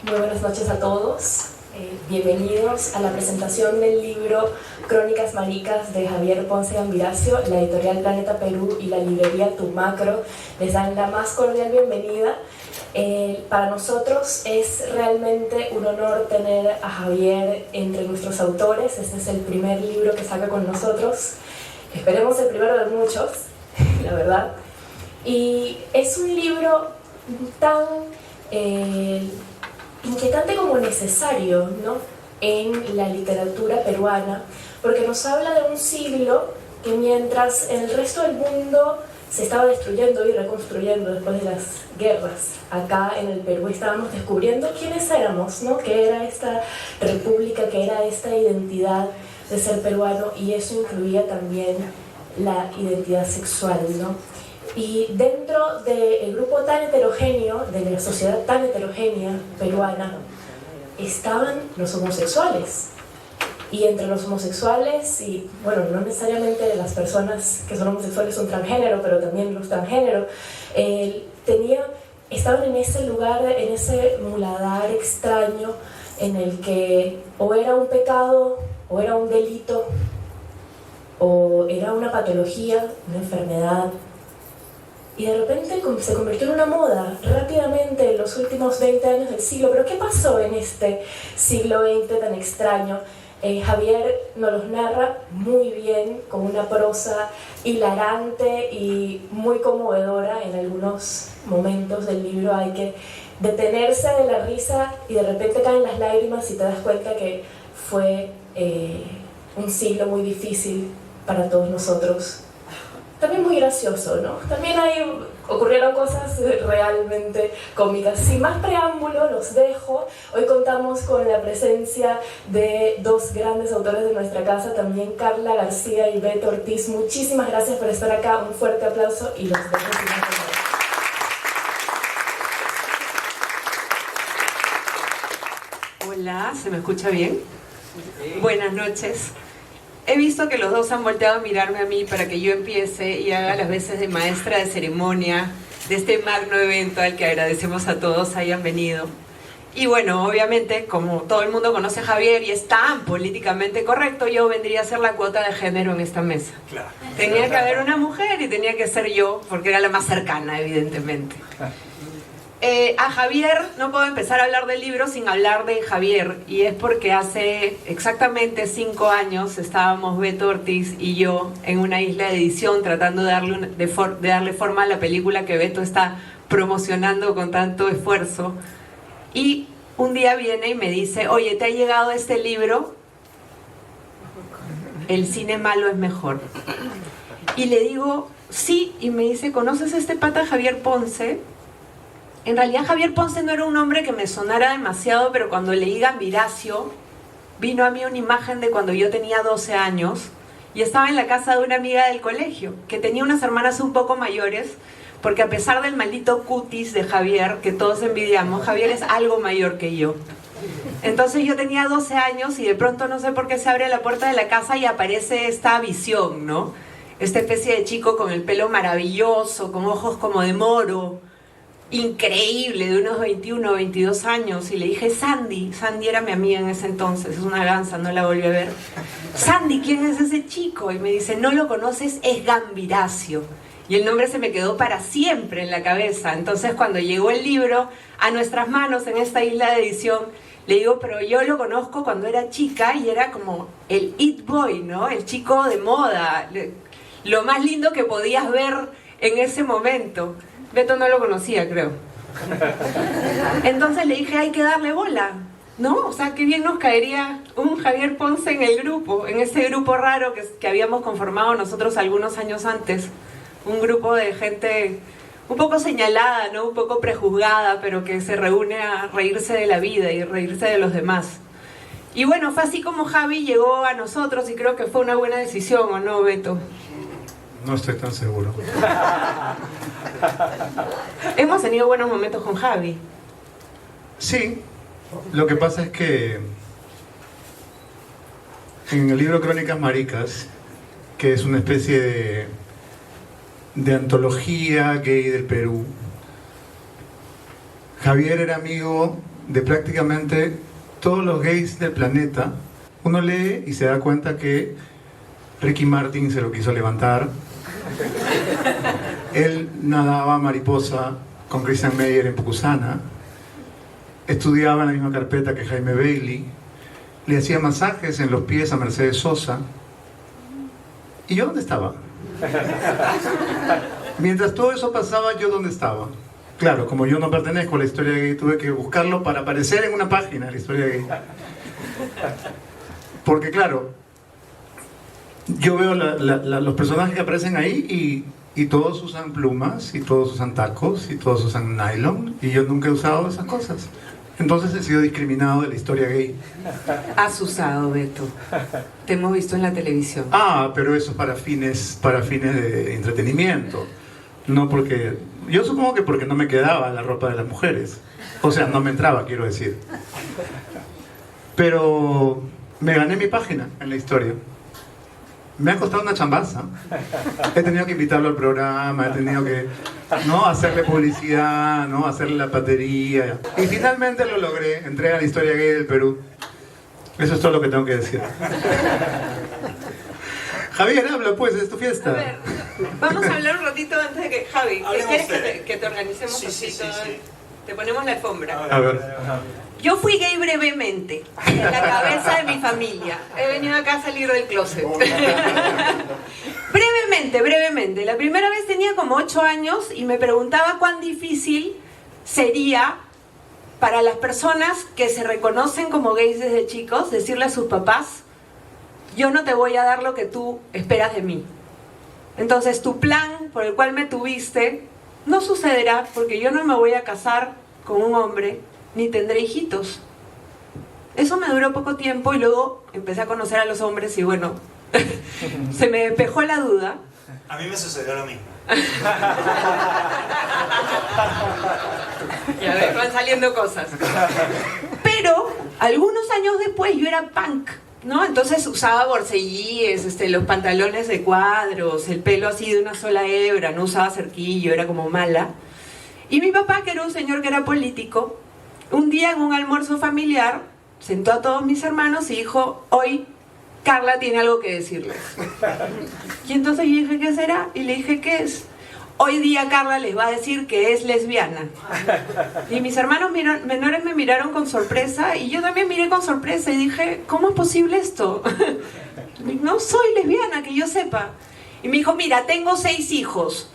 Muy buenas noches a todos. Bienvenidos a la presentación del libro Crónicas Maricas de Javier Ponce Gambiracio. La editorial Planeta Perú y la librería Tu Macro les dan la más cordial bienvenida. Para nosotros es realmente un honor tener a Javier entre nuestros autores. Este es el primer libro que saca con nosotros. Esperemos el primero de muchos, la verdad. Y es un libro tan inquietante como necesario, ¿no?, en la literatura peruana, porque nos habla de un siglo que mientras en el resto del mundo se estaba destruyendo y reconstruyendo después de las guerras, acá en el Perú estábamos descubriendo quiénes éramos, ¿no?, qué era esta república, qué era esta identidad de ser peruano, y eso incluía también la identidad sexual, ¿no? Y dentro del grupo tan heterogéneo, de la sociedad tan heterogénea peruana, estaban los homosexuales. Y entre los homosexuales, y bueno, no necesariamente las personas que son homosexuales son transgénero, pero también los transgénero, estaban en ese lugar, en ese muladar extraño, en el que o era un pecado, o era un delito, o era una patología, una enfermedad. Y de repente se convirtió en una moda rápidamente en los últimos 20 años del siglo. ¿Pero qué pasó en este siglo XX tan extraño? Javier nos los narra muy bien, con una prosa hilarante y muy conmovedora. En algunos momentos del libro hay que detenerse de la risa y de repente caen las lágrimas y te das cuenta que fue un siglo muy difícil para todos nosotros. También muy gracioso, ¿no? También ocurrieron cosas realmente cómicas. Sin más preámbulo, los dejo. Hoy contamos con la presencia de dos grandes autores de nuestra casa, también Carla García y Beto Ortiz. Muchísimas gracias por estar acá. Un fuerte aplauso y los dejo sin más. Hola, ¿se me escucha bien? Sí. Buenas noches. He visto que los dos han volteado a mirarme a mí para que yo empiece y haga las veces de maestra de ceremonia de este magno evento al que agradecemos a todos hayan venido. Y bueno, obviamente, como todo el mundo conoce a Javier y es tan políticamente correcto, yo vendría a ser la cuota de género en esta mesa. Claro. Tenía que haber una mujer y tenía que ser yo, porque era la más cercana, evidentemente. Claro. A Javier no puedo empezar a hablar del libro sin hablar de Javier, y es porque hace exactamente 5 años estábamos Beto Ortiz y yo en una isla de edición tratando de darle forma a la película que Beto está promocionando con tanto esfuerzo, y un día viene y me dice: oye, ¿te ha llegado este libro? El cine malo es mejor. Y le digo sí, y me dice: ¿conoces a este pata Javier Ponce? En realidad Javier Ponce no era un nombre que me sonara demasiado, pero cuando leí Gambiracio, vino a mí una imagen de cuando yo tenía 12 años y estaba en la casa de una amiga del colegio, que tenía unas hermanas un poco mayores, porque a pesar del maldito cutis de Javier, que todos envidiamos, Javier es algo mayor que yo. Entonces yo tenía 12 años y de pronto no sé por qué se abre la puerta de la casa y aparece esta visión, ¿no? Esta especie de chico con el pelo maravilloso, con ojos como de moro, increíble, de unos 21 o 22 años, y le dije: Sandy era mi amiga en ese entonces, es una gansa, no la volví a ver. Sandy, ¿quién es ese chico? Y me dice: no lo conoces, es Gambiracio. Y el nombre se me quedó para siempre en la cabeza. Entonces cuando llegó el libro a nuestras manos en esta isla de edición, le digo: pero yo lo conozco cuando era chica y era como el it boy, ¿no? El chico de moda, lo más lindo que podías ver en ese momento. Beto no lo conocía, creo. Entonces le dije: hay que darle bola, ¿no? O sea, qué bien nos caería un Javier Ponce en el grupo, en ese grupo raro que habíamos conformado nosotros algunos años antes. Un grupo de gente un poco señalada, ¿no? Un poco prejuzgada, pero que se reúne a reírse de la vida y reírse de los demás. Y bueno, fue así como Javi llegó a nosotros, y creo que fue una buena decisión, ¿o no, Beto? No estoy tan seguro. Hemos tenido buenos momentos con Javi. Sí, lo que pasa es que en el libro Crónicas Maricas, que es una especie de antología gay del Perú, Javier era amigo de prácticamente todos los gays del planeta. Uno lee y se da cuenta que Ricky Martin se lo quiso levantar. Él nadaba mariposa con Christian Meyer en Pucusana. Estudiaba en la misma carpeta que Jaime Bailey. Le hacía masajes en los pies a Mercedes Sosa. ¿Y yo dónde estaba? Mientras todo eso pasaba, ¿yo dónde estaba? Claro, como yo no pertenezco a la historia gay, tuve que buscarlo para aparecer en una página de la historia gay. Porque claro, yo veo los personajes que aparecen ahí y todos usan plumas, y todos usan tacos, y todos usan nylon, y yo nunca he usado esas cosas. Entonces he sido discriminado de la historia gay. Has usado, Beto. Te hemos visto en la televisión. Ah, pero eso es para fines de entretenimiento. No porque... Yo supongo que porque no me quedaba la ropa de las mujeres. O sea, no me entraba, quiero decir. Pero me gané mi página en la historia. Me ha costado una chambaza. He tenido que invitarlo al programa, he tenido que hacerle publicidad, hacerle la patería. Y finalmente lo logré. Entré a la historia gay del Perú. Eso es todo lo que tengo que decir. Javier, habla pues, es tu fiesta. A ver, vamos a hablar un ratito antes de que... Javi, ¿quieres que te organicemos Sí. Te ponemos la alfombra. A ver. Yo fui gay brevemente, en la cabeza de mi familia. He venido acá a salir del closet. brevemente. La primera vez tenía como 8 años y me preguntaba cuán difícil sería para las personas que se reconocen como gays desde chicos decirle a sus papás: yo no te voy a dar lo que tú esperas de mí. Entonces tu plan por el cual me tuviste no sucederá, porque yo no me voy a casar con un hombre ni tendré hijitos. Eso me duró poco tiempo y luego empecé a conocer a los hombres y bueno, se me despejó la duda. A mí me sucedió lo mismo. Ya ves, van saliendo cosas. Pero algunos años después yo era punk, ¿no? Entonces usaba borceguíes, los pantalones de cuadros, el pelo así de una sola hebra, no usaba cerquillo, era como mala. Y mi papá, que era un señor que era político, un día en un almuerzo familiar sentó a todos mis hermanos y dijo: hoy Carla tiene algo que decirles. Y entonces yo dije: ¿qué será? Y le dije: ¿qué es? Hoy día Carla les va a decir que es lesbiana. Y mis hermanos menores me miraron con sorpresa y yo también miré con sorpresa y dije: ¿cómo es posible esto? No soy lesbiana, que yo sepa. Y me dijo: mira, tengo 6 hijos.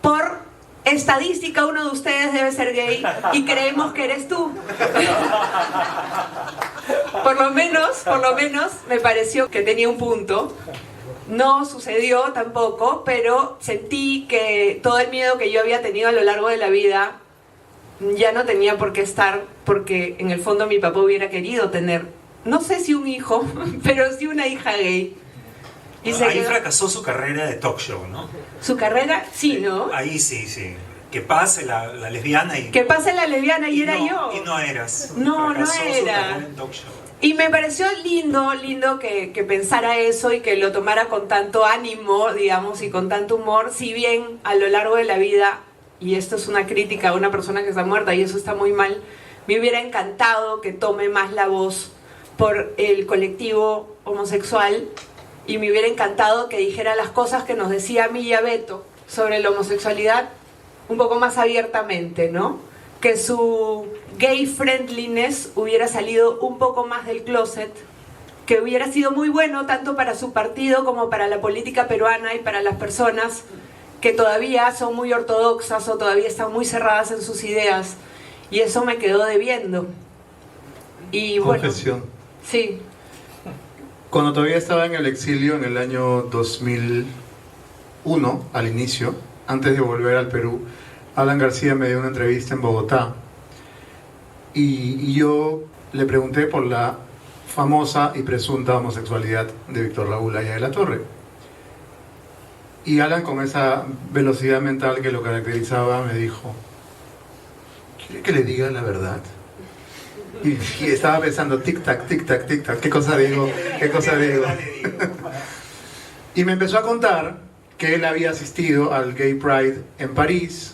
Por estadística, uno de ustedes debe ser gay y creemos que eres tú. Por lo menos me pareció que tenía un punto. No sucedió tampoco, pero sentí que todo el miedo que yo había tenido a lo largo de la vida ya no tenía por qué estar, porque en el fondo mi papá hubiera querido tener, no sé si un hijo, pero sí una hija gay. Y ahí fracasó su carrera de talk show, ¿no? Su carrera, sí, ¿no? Ahí sí. Que pase la lesbiana y... Que pase la lesbiana y era no, yo. Y no eras. No Fracasó su era. carrera en talk show. Y me pareció lindo que pensara eso y que lo tomara con tanto ánimo, digamos, y con tanto humor, si bien a lo largo de la vida, y esto es una crítica a una persona que está muerta y eso está muy mal, me hubiera encantado que tome más la voz por el colectivo homosexual y me hubiera encantado que dijera las cosas que nos decía a mí y a Beto sobre la homosexualidad un poco más abiertamente, ¿no? Que su gay friendliness hubiera salido un poco más del closet, que hubiera sido muy bueno tanto para su partido como para la política peruana y para las personas que todavía son muy ortodoxas o todavía están muy cerradas en sus ideas. Y eso me quedó debiendo. Y bueno, Confesión. sí. Cuando todavía estaba en el exilio en el año 2001, al inicio, antes de volver al Perú, Alan García me dio una entrevista en Bogotá y yo le pregunté por la famosa y presunta homosexualidad de Víctor Raúl Haya de la Torre. Y Alan, con esa velocidad mental que lo caracterizaba, me dijo: ¿quiere que le diga la verdad? Y estaba pensando, tic-tac, tic-tac, tic-tac, ¿qué cosa digo? ¿Qué cosa digo? Y me empezó a contar que él había asistido al Gay Pride en París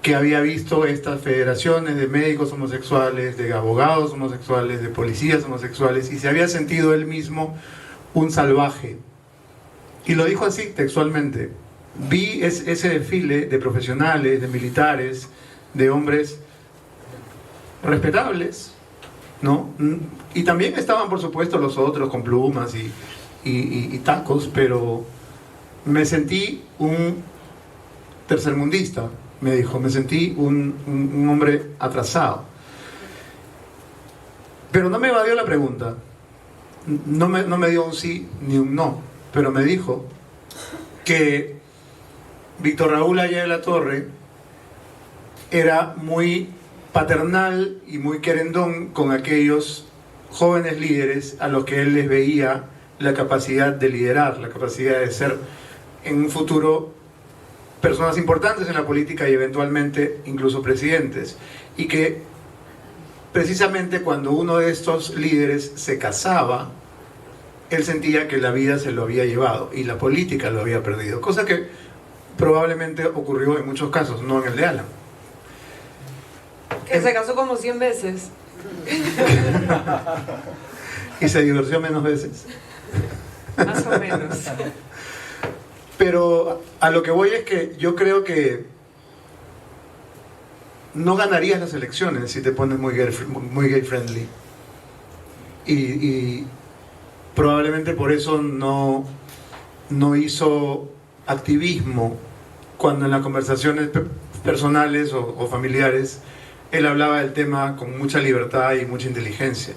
que había visto estas federaciones de médicos homosexuales, de abogados homosexuales, de policías homosexuales, y se había sentido él mismo un salvaje. Y lo dijo así textualmente: vi ese desfile de profesionales, de militares, de hombres respetables, ¿no? Y también estaban, por supuesto, los otros con plumas y tacos, pero me sentí un tercermundista, me dijo, me sentí un hombre atrasado. Pero no me evadió la pregunta, no me dio un sí ni un no, pero me dijo que Víctor Raúl Haya de la Torre era muy paternal y muy querendón con aquellos jóvenes líderes a los que él les veía la capacidad de liderar, la capacidad de ser en un futuro personas importantes en la política y eventualmente incluso presidentes, y que precisamente cuando uno de estos líderes se casaba, él sentía que la vida se lo había llevado y la política lo había perdido, cosa que probablemente ocurrió en muchos casos, no en el de Alan. Que se casó como 100 veces. Y se divorció menos veces. Más o menos. Pero a lo que voy es que yo creo que no ganarías las elecciones si te pones muy gay friendly. Y probablemente por eso no hizo activismo cuando en las conversaciones personales o familiares él hablaba del tema con mucha libertad y mucha inteligencia.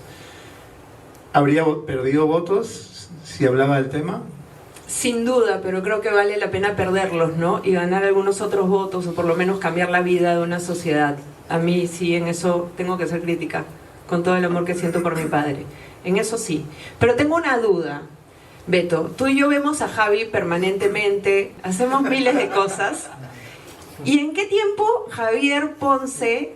¿Habría perdido votos si hablaba del tema? Sin duda, pero creo que vale la pena perderlos, ¿no? Y ganar algunos otros votos, o por lo menos cambiar la vida de una sociedad. A mí sí, en eso tengo que ser crítica, con todo el amor que siento por mi padre. En eso sí. Pero tengo una duda, Beto. Tú y yo vemos a Javi permanentemente, hacemos miles de cosas. ¿Y en qué tiempo Javier Ponce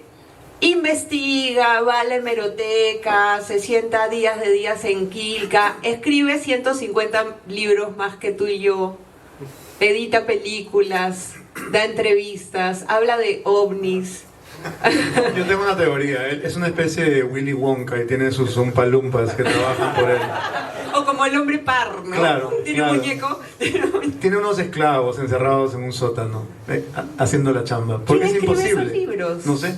investiga, va a la hemeroteca, se sienta días de días en Quilca, escribe 150 libros más que tú y yo, edita películas, da entrevistas, habla de ovnis? Yo tengo una teoría, él es una especie de Willy Wonka y tiene sus umpalumpas que trabajan por él. O como el hombre par, ¿no? Claro, tiene claro. muñeco. Tiene unos esclavos encerrados en un sótano, haciendo la chamba. Porque ¿Quién es escribe imposible. esos libros? No sé.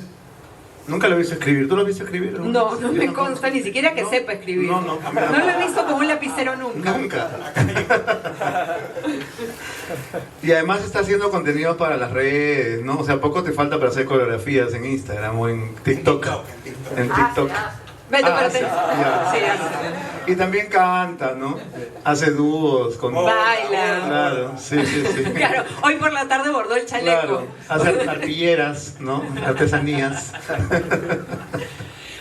Nunca lo he visto escribir. ¿Tú lo has visto escribir? No, no me Yo consta, ni siquiera que ¿No? sepa escribir. No, No lo he visto con un lapicero nunca. Nunca. Y además está haciendo contenido para las redes, ¿no? O sea, poco te falta para hacer coreografías en Instagram o en TikTok. En TikTok. Beto, Ah, espérate. sí, ya. Sí, hace. Y también canta, ¿no? Hace dúos con... Baila. Claro, sí, sí, sí. Claro, hoy por la tarde bordó el chaleco. Claro, hace arpilleras, ¿no? Artesanías.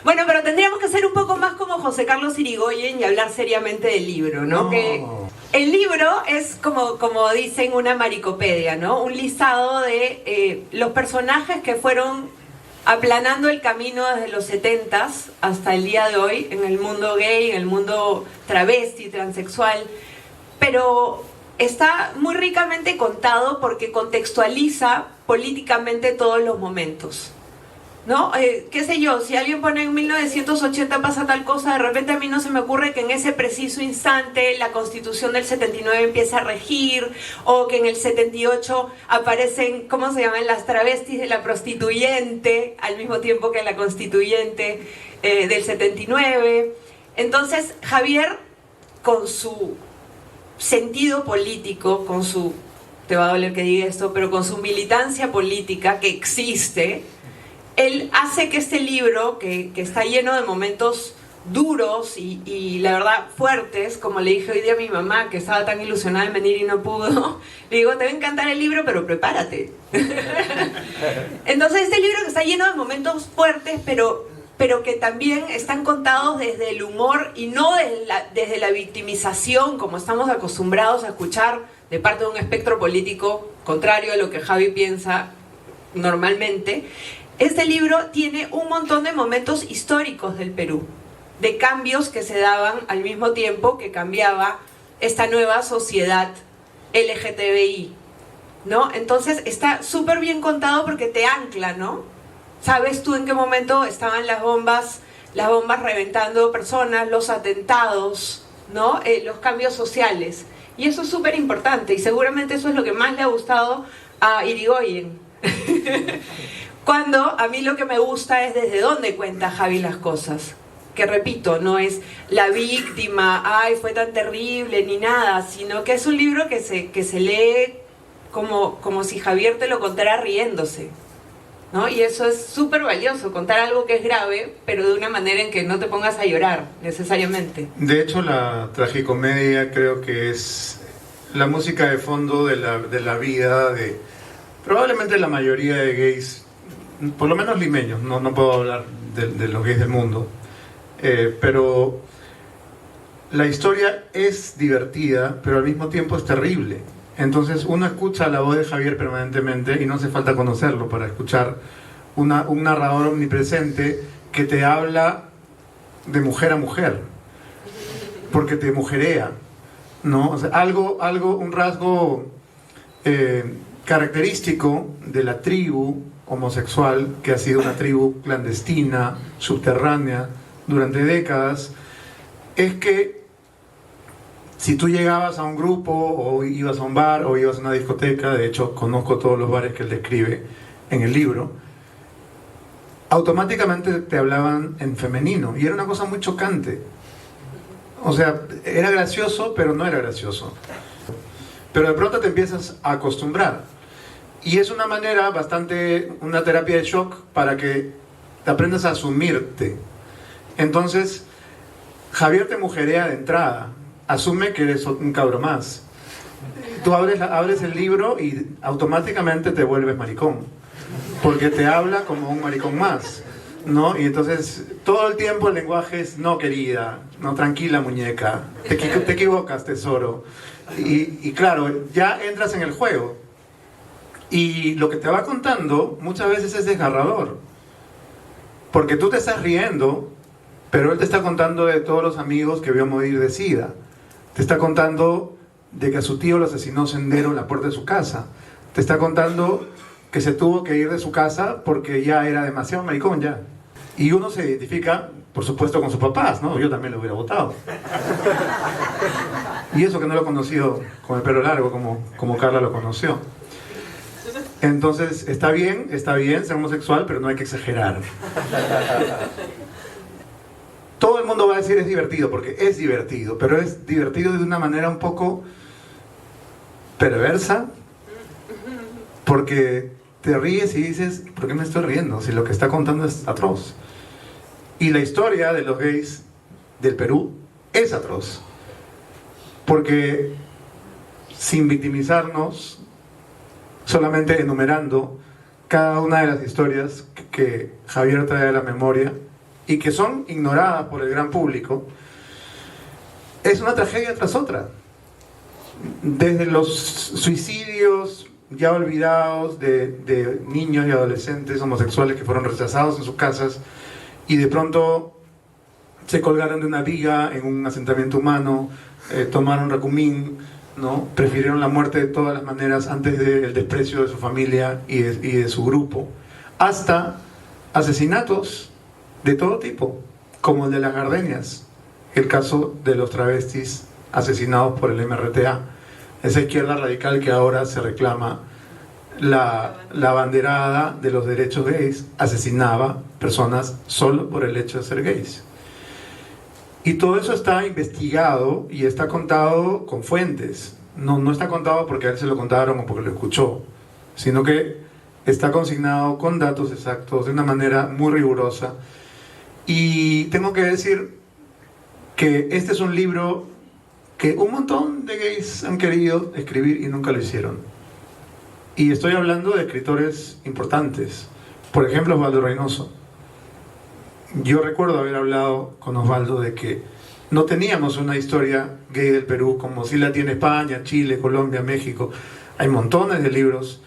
Bueno, pero tendríamos que ser un poco más como José Carlos Irigoyen y hablar seriamente del libro, ¿no? No. Que el libro es como dicen una maricopedia, ¿no? Un listado de los personajes que fueron aplanando el camino desde los 70s hasta el día de hoy en el mundo gay, en el mundo travesti, transexual, pero está muy ricamente contado porque contextualiza políticamente todos los momentos, ¿no? Qué sé yo, si alguien pone en 1980 pasa tal cosa, de repente a mí no se me ocurre que en ese preciso instante la Constitución del 79 empieza a regir, o que en el 78 aparecen, ¿cómo se llaman? Las travestis de la prostituyente, al mismo tiempo que la constituyente del 79. Entonces, Javier, con su sentido político, con su, te va a doler que diga esto, pero con su militancia política que existe, él hace que este libro, que está lleno de momentos duros y la verdad fuertes, como le dije hoy día a mi mamá, que estaba tan ilusionada en venir y no pudo, le digo, te va a encantar el libro, pero prepárate. Entonces este libro que está lleno de momentos fuertes, pero que también están contados desde el humor y no desde la victimización, como estamos acostumbrados a escuchar de parte de un espectro político contrario a lo que Javi piensa normalmente. Este libro tiene un montón de momentos históricos del Perú, de cambios que se daban al mismo tiempo que cambiaba esta nueva sociedad LGTBI. ¿no? Entonces está súper bien contado porque te ancla, ¿no? Sabes tú en qué momento estaban las bombas reventando personas, los atentados, ¿no? Los cambios sociales. Y eso es súper importante y seguramente eso es lo que más le ha gustado a Irigoyen. Cuando a mí lo que me gusta es desde dónde cuenta Javi las cosas. Que repito, no es la víctima, ay, fue tan terrible, ni nada, sino que es un libro que se lee como si Javier te lo contara riéndose, ¿no? Y eso es súper valioso, contar algo que es grave, pero de una manera en que no te pongas a llorar, necesariamente. De hecho, la tragicomedia creo que es la música de fondo de la vida de probablemente la mayoría de gays, por lo menos limeños, no puedo hablar de los gays del mundo. Pero la historia es divertida, pero al mismo tiempo es terrible. Entonces uno escucha la voz de Javier permanentemente y no hace falta conocerlo para escuchar un narrador omnipresente que te habla de mujer a mujer, porque te mujerea, ¿no? O sea, un rasgo característico de la tribu homosexual, que ha sido una tribu clandestina, subterránea, durante décadas, es que si tú llegabas a un grupo o ibas a un bar o ibas a una discoteca, de hecho conozco todos los bares que él describe en el libro, automáticamente te hablaban en femenino y era una cosa muy chocante. O sea, era gracioso, pero no era gracioso. Pero de pronto te empiezas a acostumbrar y es una manera una terapia de shock para que te aprendas a asumirte. Entonces, Javier te mujerea de entrada, asume que eres un cabro más. Tú abres el libro y automáticamente te vuelves maricón, porque te habla como un maricón más, ¿no? Y entonces, todo el tiempo el lenguaje es no querida, no tranquila muñeca, te equivocas tesoro. Y claro, ya entras en el juego. Y lo que te va contando muchas veces es desgarrador, porque tú te estás riendo, pero él te está contando de todos los amigos que vio morir de SIDA. Te está contando de que a su tío lo asesinó Sendero en la puerta de su casa. Te está contando que se tuvo que ir de su casa porque ya era demasiado maricón ya. Y uno se identifica, por supuesto, con sus papás, ¿no? Yo también lo hubiera votado. Y eso que no lo he conocido con el pelo largo como Carla lo conoció. Entonces, está bien ser homosexual, pero no hay que exagerar. Todo el mundo va a decir es divertido, porque es divertido, pero es divertido de una manera un poco perversa, porque te ríes y dices, ¿por qué me estoy riendo? Si lo que está contando es atroz. Y la historia de los gays del Perú es atroz, porque sin victimizarnos, solamente enumerando cada una de las historias que Javier trae a la memoria, y que son ignoradas por el gran público, es una tragedia tras otra. Desde los suicidios ya olvidados de niños y adolescentes homosexuales que fueron rechazados en sus casas y de pronto se colgaron de una viga en un asentamiento humano, tomaron Racumín, ¿no? Prefirieron la muerte de todas las maneras antes del desprecio de su familia y de su grupo, hasta asesinatos de todo tipo, como el de las gardenias, el caso de los travestis asesinados por el MRTA, esa izquierda radical que ahora se reclama la banderada de los derechos gays, asesinaba personas solo por el hecho de ser gays. Y todo eso está investigado y está contado con fuentes, no está contado porque a él se lo contaron o porque lo escuchó, sino que está consignado con datos exactos, de una manera muy rigurosa. Y tengo que decir que este es un libro que un montón de gays han querido escribir y nunca lo hicieron. Y estoy hablando de escritores importantes. Por ejemplo, Osvaldo Reynoso. Yo recuerdo haber hablado con Osvaldo de que no teníamos una historia gay del Perú como sí la tiene España, Chile, Colombia, México. Hay montones de libros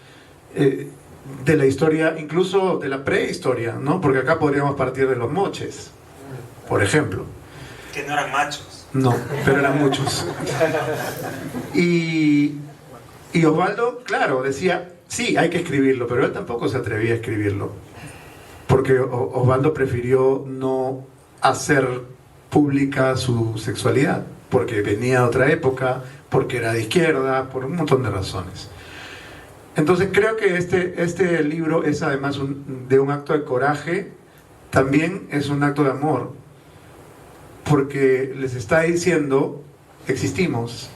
de la historia, incluso de la prehistoria, ¿no? Porque acá podríamos partir de los moches, por ejemplo. Que no eran machos. No, pero eran muchos. Y Y Osvaldo, claro, decía, sí, hay que escribirlo, pero él tampoco se atrevía a escribirlo. Porque Osvaldo prefirió no hacer pública su sexualidad, porque venía de otra época, porque era de izquierda, por un montón de razones. Entonces creo que este libro es además de un acto de coraje, también es un acto de amor, porque les está diciendo, existimos.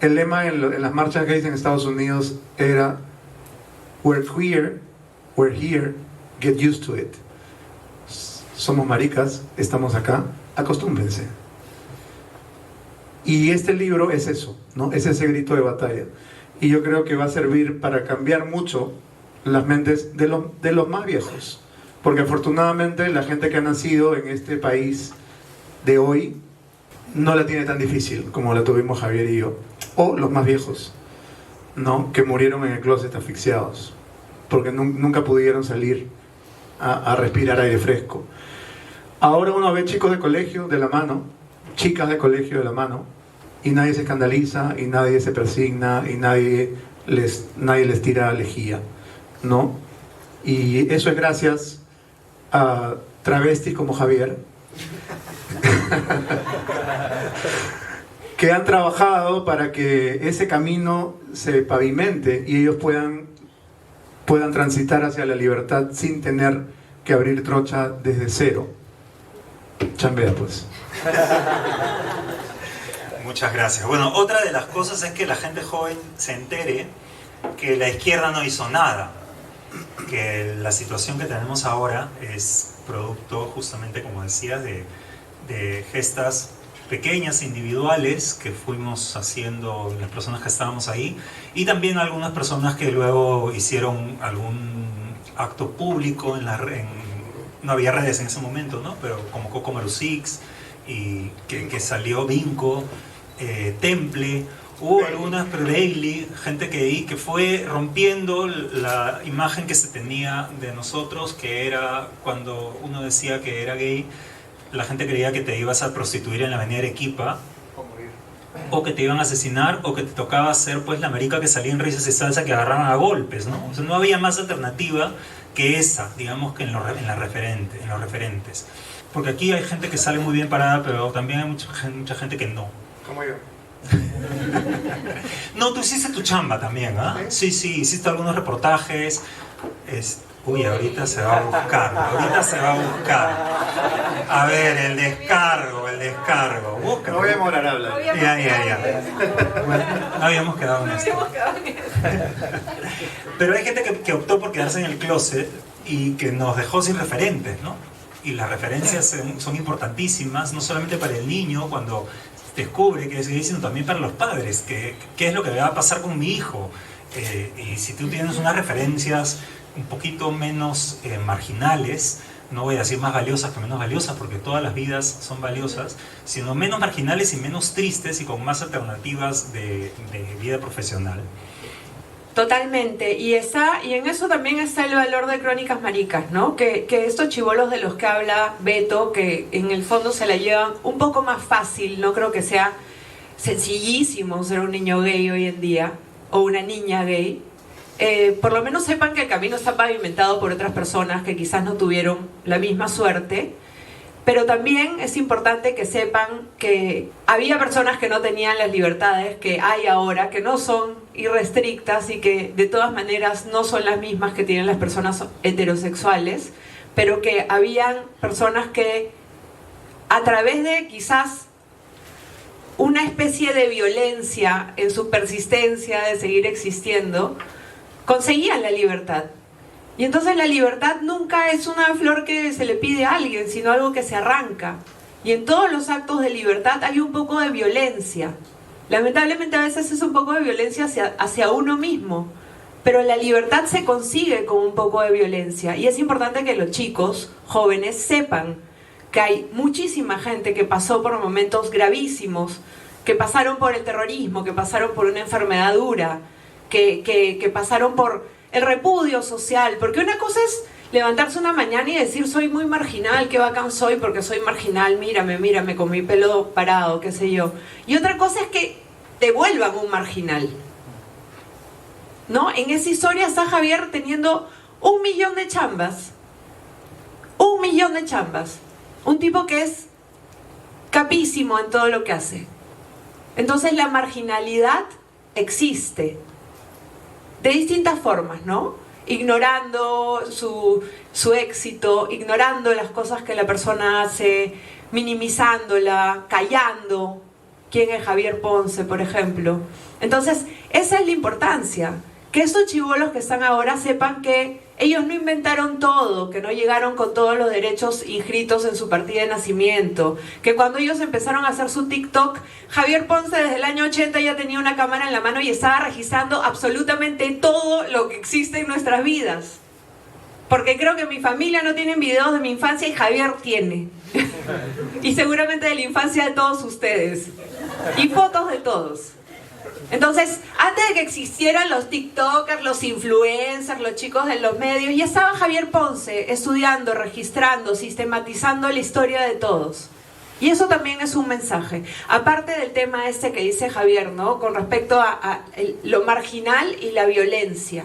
El lema en las marchas gays en Estados Unidos era "We're queer, we're here, get used to it". Somos maricas, estamos acá, acostúmbrense. Y este libro es eso, ¿no? Es ese grito de batalla. Y yo creo que va a servir para cambiar mucho las mentes de los más viejos. Porque afortunadamente la gente que ha nacido en este país de hoy no la tiene tan difícil como la tuvimos Javier y yo. O los más viejos, ¿no? Que murieron en el closet asfixiados. Porque nunca pudieron salir a respirar aire fresco. Ahora uno ve chicos de colegio de la mano, chicas de colegio de la mano, y nadie se escandaliza, y nadie se persigna, y nadie les tira lejía, ¿no? Y eso es gracias a travestis como Javier, que han trabajado para que ese camino se pavimente y ellos puedan transitar hacia la libertad sin tener que abrir trocha desde cero. Chambea, pues. Muchas gracias. Bueno, otra de las cosas es que la gente joven se entere que la izquierda no hizo nada, que la situación que tenemos ahora es producto justamente, como decías, de gestas pequeñas, individuales, que fuimos haciendo las personas que estábamos ahí, y también algunas personas que luego hicieron algún acto público no había redes en ese momento, ¿no? Pero como Coco Marusix, y que salió Vinco, Temple, hubo algunas, pero Daily, gente que fue rompiendo la imagen que se tenía de nosotros, que era cuando uno decía que era gay, la gente creía que te ibas a prostituir en la avenida Arequipa, o que te iban a asesinar, o que te tocaba ser pues la marica que salía en risas y salsa que agarraban a golpes, ¿no? O sea, no había más alternativa que esa, digamos, que en los referentes. Porque aquí hay gente que sale muy bien parada, pero también hay mucha gente que no. Como yo. No, tú hiciste tu chamba también, ¿ah? Sí, hiciste algunos reportajes. Uy, ahorita se va a buscar. A ver, el descargo. Búscalo. No voy a demorar a hablar. Ya. Bueno, no habíamos quedado en esto. Pero hay gente que optó por quedarse en el closet y que nos dejó sin referentes, ¿no? Y las referencias son importantísimas, no solamente para el niño cuando descubre que es gay, sino también para los padres, qué es lo que va a pasar con mi hijo. Y si tú tienes unas referencias un poquito menos marginales, no voy a decir más valiosas que menos valiosas, porque todas las vidas son valiosas, sino menos marginales y menos tristes y con más alternativas de vida profesional. Totalmente, y en eso también está el valor de Crónicas Maricas, ¿no? Que estos chibolos de los que habla Beto, que en el fondo se la llevan un poco más fácil, no creo que sea sencillísimo ser un niño gay hoy en día, o una niña gay, por lo menos sepan que el camino está pavimentado por otras personas que quizás no tuvieron la misma suerte, pero también es importante que sepan que había personas que no tenían las libertades que hay ahora, que no son irrestrictas y que de todas maneras no son las mismas que tienen las personas heterosexuales, pero que habían personas que a través de quizás una especie de violencia en su persistencia de seguir existiendo, conseguían la libertad. Y entonces la libertad nunca es una flor que se le pide a alguien, sino algo que se arranca. Y en todos los actos de libertad hay un poco de violencia. Lamentablemente a veces es un poco de violencia hacia uno mismo, pero la libertad se consigue con un poco de violencia. Y es importante que los chicos jóvenes sepan que hay muchísima gente que pasó por momentos gravísimos, que pasaron por el terrorismo, que pasaron por una enfermedad dura, que pasaron por el repudio social, porque una cosa es levantarse una mañana y decir soy muy marginal, qué bacán soy porque soy marginal, mírame con mi pelo parado, qué sé yo. Y otra cosa es que te vuelvan un marginal, ¿no? En esa historia está Javier teniendo 1 millón de chambas. 1 millón de chambas. Un tipo que es capísimo en todo lo que hace. Entonces la marginalidad existe de distintas formas, ¿no? Ignorando su éxito, ignorando las cosas que la persona hace, minimizándola, callando. ¿Quién es Javier Ponce, por ejemplo? Entonces, esa es la importancia. Que estos chibolos que están ahora sepan que ellos no inventaron todo, que no llegaron con todos los derechos inscritos en su partida de nacimiento, que cuando ellos empezaron a hacer su TikTok, Javier Ponce desde el año 80 ya tenía una cámara en la mano y estaba registrando absolutamente todo lo que existe en nuestras vidas. Porque creo que mi familia no tiene videos de mi infancia y Javier tiene. Y seguramente de la infancia de todos ustedes. Y fotos de todos. Entonces, antes de que existieran los TikTokers, los influencers, los chicos de los medios, ya estaba Javier Ponce estudiando, registrando, sistematizando la historia de todos. Y eso también es un mensaje. Aparte del tema este que dice Javier, ¿no? Con respecto a lo marginal y la violencia,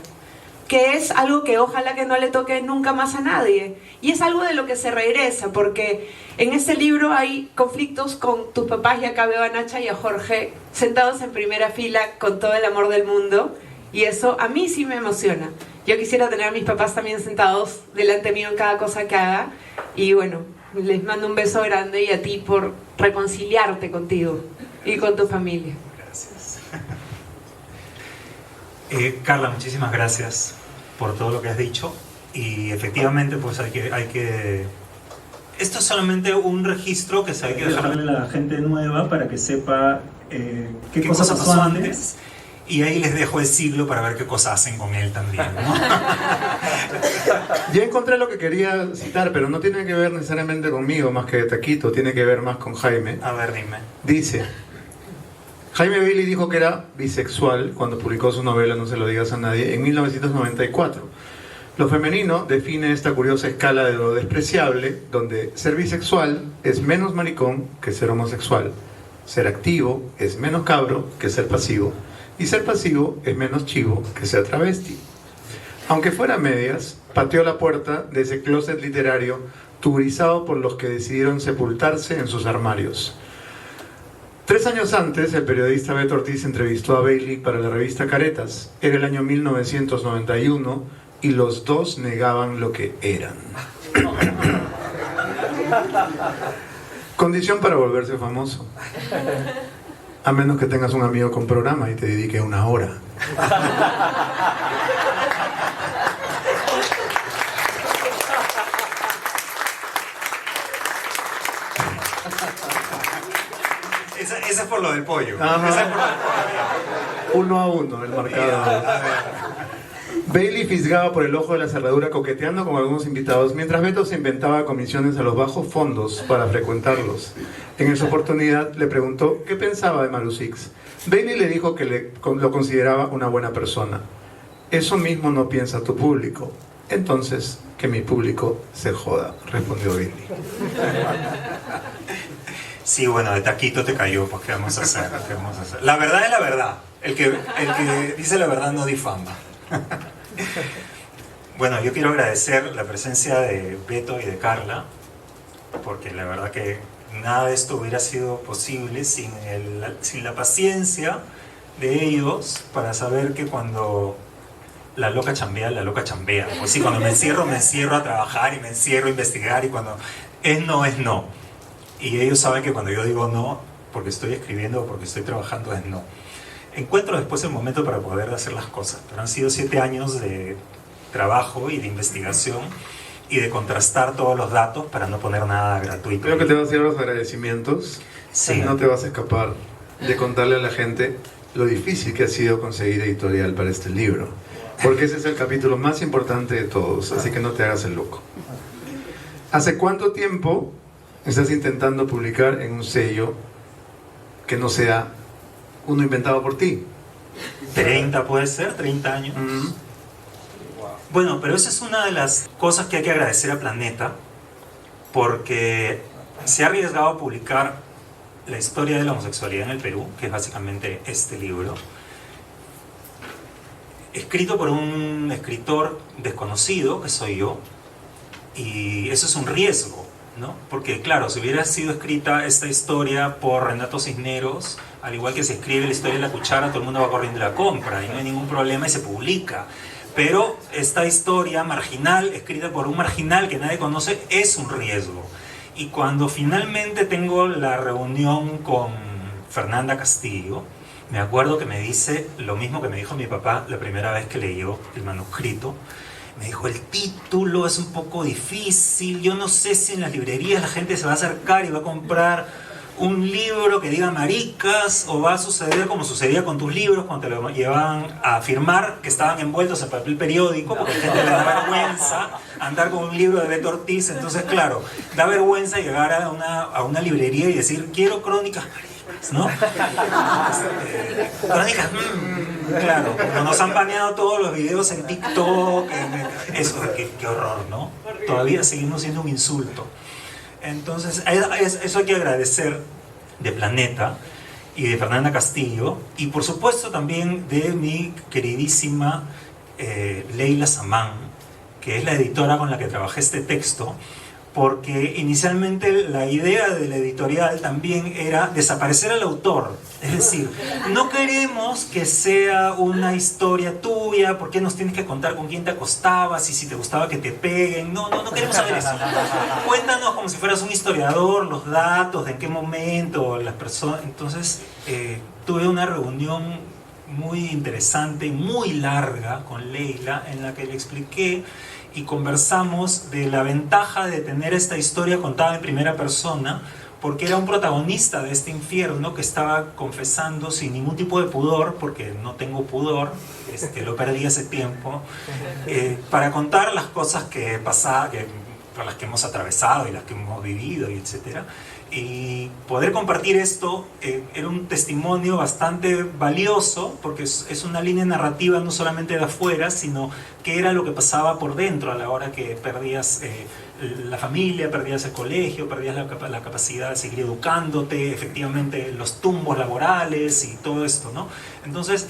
que es algo que ojalá que no le toque nunca más a nadie. Y es algo de lo que se regresa, porque en este libro hay conflictos con tus papás, y acá veo a Nacha y a Jorge sentados en primera fila con todo el amor del mundo, y eso a mí sí me emociona. Yo quisiera tener a mis papás también sentados delante mío en cada cosa que haga, y bueno, les mando un beso grande y a ti por reconciliarte contigo y con tu familia. Gracias. Carla, muchísimas gracias por todo lo que has dicho, y efectivamente pues hay que esto es solamente un registro que se hay que dejarle a la gente nueva para que sepa qué cosas pasó antes, y ahí les dejo el siglo para ver qué cosas hacen con él también, ¿no? Ya encontré lo que quería citar, pero no tiene que ver necesariamente conmigo más que de Taquito, tiene que ver más con Jaime. A ver, dime. Dice: Jaime Bailey dijo que era bisexual cuando publicó su novela No se lo digas a nadie en 1994. Lo femenino define esta curiosa escala de lo despreciable, donde ser bisexual es menos maricón que ser homosexual, ser activo es menos cabro que ser pasivo, y ser pasivo es menos chivo que ser travesti. Aunque fuera a medias, pateó la puerta de ese closet literario tuburizado por los que decidieron sepultarse en sus armarios. 3 años antes, el periodista Beto Ortiz entrevistó a Bailey para la revista Caretas. Era el año 1991 y los dos negaban lo que eran. Condición para volverse famoso: a menos que tengas un amigo con programa y te dedique 1 hora. Ese es por lo del pollo. Ajá. Ese es por lo del pollo. 1-1 el marcador. Bailey fisgaba por el ojo de la cerradura coqueteando con algunos invitados, mientras Beto se inventaba comisiones a los bajos fondos para frecuentarlos. En esa oportunidad le preguntó qué pensaba de Maru Six. Bailey le dijo que lo consideraba una buena persona. Eso mismo no piensa tu público. Entonces, que mi público se joda, respondió Bailey. Sí, bueno, de taquito te cayó, pues ¿qué vamos a hacer? ¿Qué vamos a hacer? La verdad es la verdad. El que dice la verdad no difama. Bueno, yo quiero agradecer la presencia de Beto y de Carla, porque la verdad que nada de esto hubiera sido posible sin la paciencia de ellos para saber que cuando la loca chambea, la loca chambea. Pues sí, cuando me encierro a trabajar y me encierro a investigar, y cuando es no, es no. Y ellos saben que cuando yo digo no, porque estoy escribiendo o porque estoy trabajando, es no. Encuentro después el momento para poder hacer las cosas, pero han sido 7 años de trabajo y de investigación y de contrastar todos los datos para no poner nada gratuito. Creo que te vas a ir a los agradecimientos. Sí. No te vas a escapar de contarle a la gente lo difícil que ha sido conseguir editorial para este libro, porque ese es el capítulo más importante de todos, así que no te hagas el loco. ¿Hace cuánto tiempo estás intentando publicar en un sello que no sea uno inventado por ti? 30 puede ser, 30 años. Bueno, pero esa es una de las cosas que hay que agradecer a Planeta, porque se ha arriesgado a publicar la historia de la homosexualidad en el Perú, que es básicamente este libro, escrito por un escritor desconocido, que soy yo, y eso es un riesgo, ¿no? Porque claro, si hubiera sido escrita esta historia por Renato Cisneros, al igual que se escribe la historia de la cuchara, todo el mundo va corriendo y la compra, y no hay ningún problema y se publica. Pero esta historia marginal, escrita por un marginal que nadie conoce, es un riesgo. Y cuando finalmente tengo la reunión con Fernanda Castillo, me acuerdo que me dice lo mismo que me dijo mi papá la primera vez que leyó el manuscrito. Me dijo, el título es un poco difícil, yo no sé si en las librerías la gente se va a acercar y va a comprar un libro que diga maricas, o va a suceder como sucedía con tus libros cuando te lo llevaban a firmar, que estaban envueltos en papel periódico, porque a la gente le da vergüenza andar con un libro de Beto Ortiz. Entonces claro, da vergüenza llegar a una librería y decir, quiero crónicas maricas, ¿no? Crónicas, claro, como nos han baneado todos los videos en TikTok, eso, qué horror, ¿no? Todavía seguimos siendo un insulto. Entonces, eso hay que agradecer de Planeta y de Fernanda Castillo, y por supuesto también de mi queridísima Leila Samán, que es la editora con la que trabajé este texto, porque inicialmente la idea de la editorial también era desaparecer al autor. Es decir, no queremos que sea una historia tuya, ¿por qué nos tienes que contar con quién te acostabas y si te gustaba que te peguen? No queremos saber eso. Cuéntanos como si fueras un historiador, los datos, de en qué momento, las personas. Entonces, tuve una reunión muy interesante, muy larga con Leila, en la que le expliqué y conversamos de la ventaja de tener esta historia contada en primera persona, porque era un protagonista de este infierno que estaba confesando sin ningún tipo de pudor, porque no tengo pudor, lo perdí hace tiempo, para contar las cosas que pasaban, por las que hemos atravesado y las que hemos vivido, y etcétera. Y poder compartir esto era un testimonio bastante valioso, porque es una línea narrativa no solamente de afuera, sino que era lo que pasaba por dentro a la hora que perdías la familia, perdías el colegio, perdías la capacidad de seguir educándote, efectivamente los tumbos laborales y todo esto, ¿no? Entonces,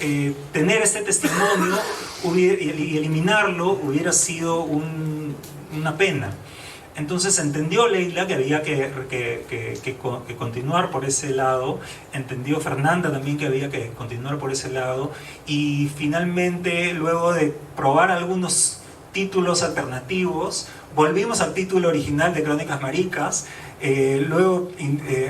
tener este testimonio y eliminarlo hubiera sido una pena. Entonces entendió Leila que había que continuar por ese lado, entendió Fernanda también que había que continuar por ese lado, y finalmente, luego de probar algunos títulos alternativos, volvimos al título original de Crónicas Maricas. Luego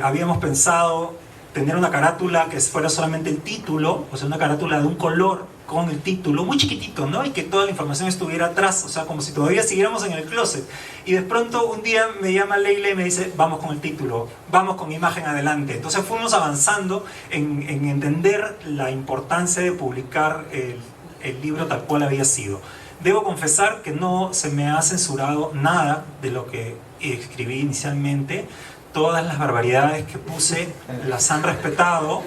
habíamos pensado tener una carátula que fuera solamente el título, o sea, una carátula de un color con el título, muy chiquitito, ¿no? Y que toda la información estuviera atrás, o sea, como si todavía siguiéramos en el closet. Y de pronto un día me llama Leila y me dice, vamos con el título, vamos con imagen adelante. Entonces fuimos avanzando en entender la importancia de publicar el libro tal cual había sido. Debo confesar que no se me ha censurado nada de lo que escribí inicialmente. Todas las barbaridades que puse las han respetado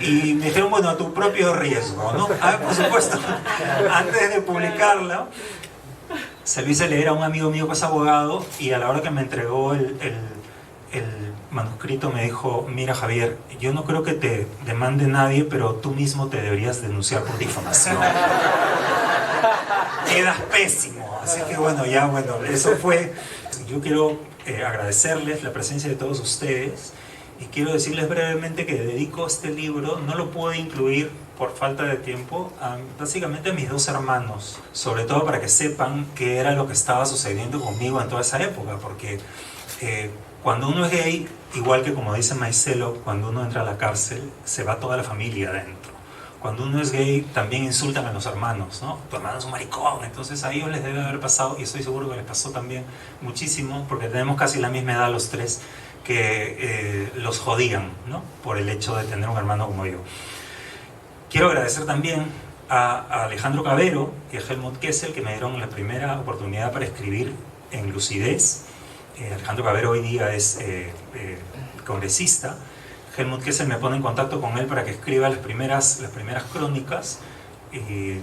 y me dijeron, bueno, a tu propio riesgo, ¿no? Por supuesto, antes de publicarla, se lo hice leer a un amigo mío que es abogado, y a la hora que me entregó el manuscrito me dijo, mira Javier, yo no creo que te demande nadie, pero tú mismo te deberías denunciar por difamación. Quedas pésimo. Así que bueno, eso fue. Yo quiero agradecerles la presencia de todos ustedes, y quiero decirles brevemente que dedico este libro, no lo pude incluir por falta de tiempo, básicamente a mis dos hermanos, sobre todo para que sepan qué era lo que estaba sucediendo conmigo en toda esa época, porque cuando uno es gay, igual que como dice Maicelo, cuando uno entra a la cárcel, se va toda la familia adentro. Cuando uno es gay, también insultan a los hermanos, ¿no? Tu hermano es un maricón. Entonces a ellos les debe haber pasado, y estoy seguro que les pasó también muchísimo, porque tenemos casi la misma edad los tres, que los jodían, ¿no? Por el hecho de tener un hermano como yo. Quiero agradecer también a Alejandro Cavero y a Helmut Kessel, que me dieron la primera oportunidad para escribir en lucidez. Alejandro Cavero hoy día es congresista. Helmut Kessel me pone en contacto con él para que escriba las primeras crónicas, y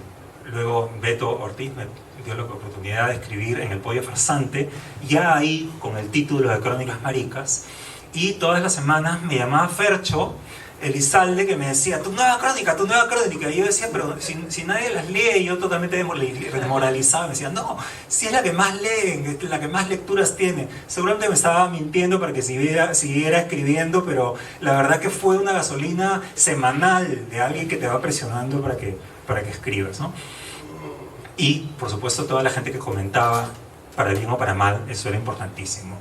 luego Beto Ortiz me dio la oportunidad de escribir en El Pollo Farsante, ya ahí con el título de Crónicas Maricas, y todas las semanas me llamaba Fercho Elizalde, que me decía, tu nueva crónica, y yo decía, pero si nadie las lee, y yo totalmente desmoralizado, me decía, no, si es la que más leen, la que más lecturas tiene. Seguramente me estaba mintiendo para que siguiera escribiendo, pero la verdad que fue una gasolina semanal de alguien que te va presionando para que escribas, ¿no? Y, por supuesto, toda la gente que comentaba, para bien o para mal, eso era importantísimo.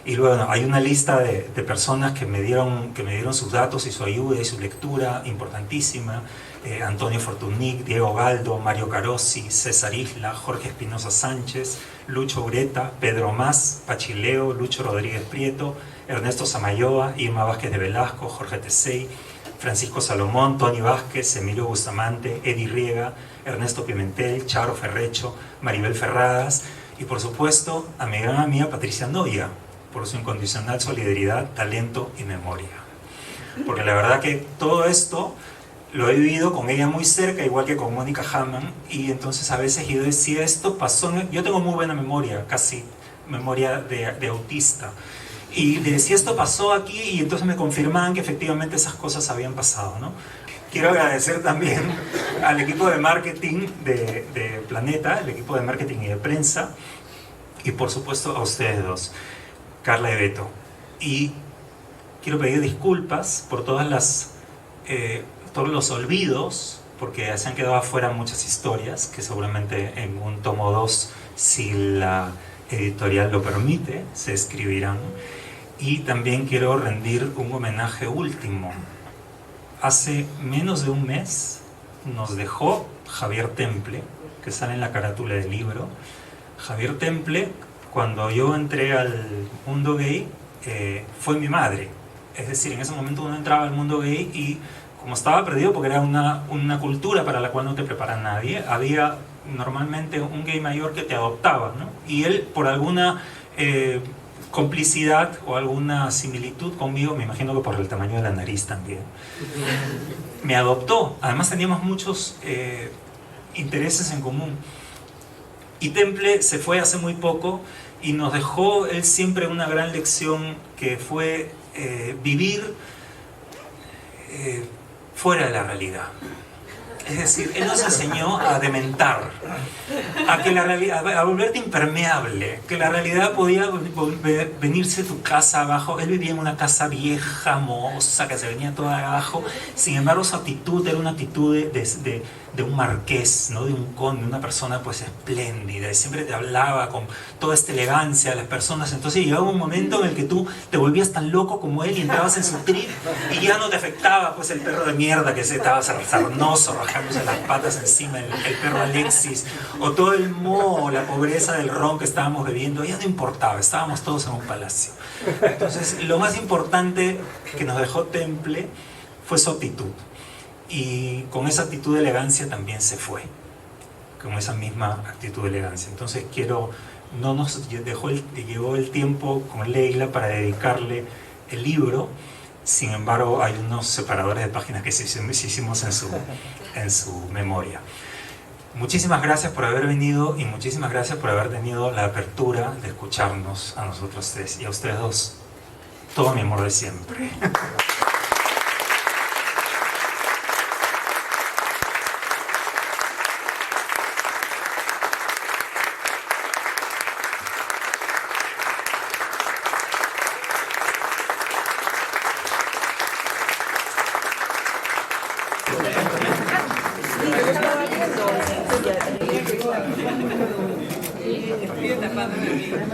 Y luego hay una lista de personas que me dieron sus datos y su ayuda y su lectura importantísima. Antonio Fortunic, Diego Galdo, Mario Carosi, César Isla, Jorge Espinosa Sánchez, Lucho Ureta, Pedro Mas, Pachileo, Lucho Rodríguez Prieto, Ernesto Samayoa, Irma Vázquez de Velasco, Jorge Tesey, Francisco Salomón, Tony Vázquez, Emilio Bustamante, Eddie Riega, Ernesto Pimentel, Charo Ferrecho, Maribel Ferradas y, por supuesto, a mi gran amiga Patricia Noya, por su incondicional solidaridad, talento y memoria. Porque la verdad que todo esto lo he vivido con ella muy cerca, igual que con Mónica Hamann, y entonces a veces yo decía, esto pasó, yo tengo muy buena memoria, casi memoria de autista, y le decía, esto pasó aquí, y entonces me confirmaban que efectivamente esas cosas habían pasado, ¿no? Quiero agradecer también al equipo de marketing de Planeta, el equipo de marketing y de prensa, y por supuesto a ustedes dos, Carla y Beto. Y quiero pedir disculpas por todos los olvidos, porque se han quedado afuera muchas historias que seguramente en un tomo 2, si la editorial lo permite, se escribirán. Y también quiero rendir un homenaje último. Hace menos de un mes nos dejó Javier Temple, que sale en la carátula del libro. Javier Temple, cuando yo entré al mundo gay, fue mi madre. Es decir, en ese momento uno entraba al mundo gay y como estaba perdido, porque era una cultura para la cual no te prepara nadie, había normalmente un gay mayor que te adoptaba, ¿no? Y él, por alguna complicidad o alguna similitud conmigo, me imagino que por el tamaño de la nariz también, me adoptó. Además teníamos muchos intereses en común. Y Temple se fue hace muy poco y nos dejó él siempre una gran lección, que fue vivir fuera de la realidad. Es decir, él nos enseñó a dementar, a volverte impermeable, que la realidad podía venirse tu casa abajo. Él vivía en una casa vieja, mohosa, que se venía toda abajo. Sin embargo, su actitud era una actitud de un marqués, ¿no? De un conde, una persona pues espléndida, y siempre te hablaba con toda esta elegancia a las personas. Entonces llegaba un momento en el que tú te volvías tan loco como él y entrabas en su trip y ya no te afectaba pues el perro de mierda que se estaba sarnoso, rajándose las patas encima, el perro Alexis, o todo el moho, la pobreza del ron que estábamos bebiendo, ya no importaba, estábamos todos en un palacio. Entonces lo más importante que nos dejó Temple fue su actitud. Y con esa actitud de elegancia también se fue, con esa misma actitud de elegancia. Entonces no nos llegó el tiempo con Leila para dedicarle el libro. Sin embargo, hay unos separadores de páginas que sí hicimos en su memoria. Muchísimas gracias por haber venido y muchísimas gracias por haber tenido la apertura de escucharnos a nosotros tres y a ustedes dos. Todo mi amor de siempre. Estoy tapando mi vida.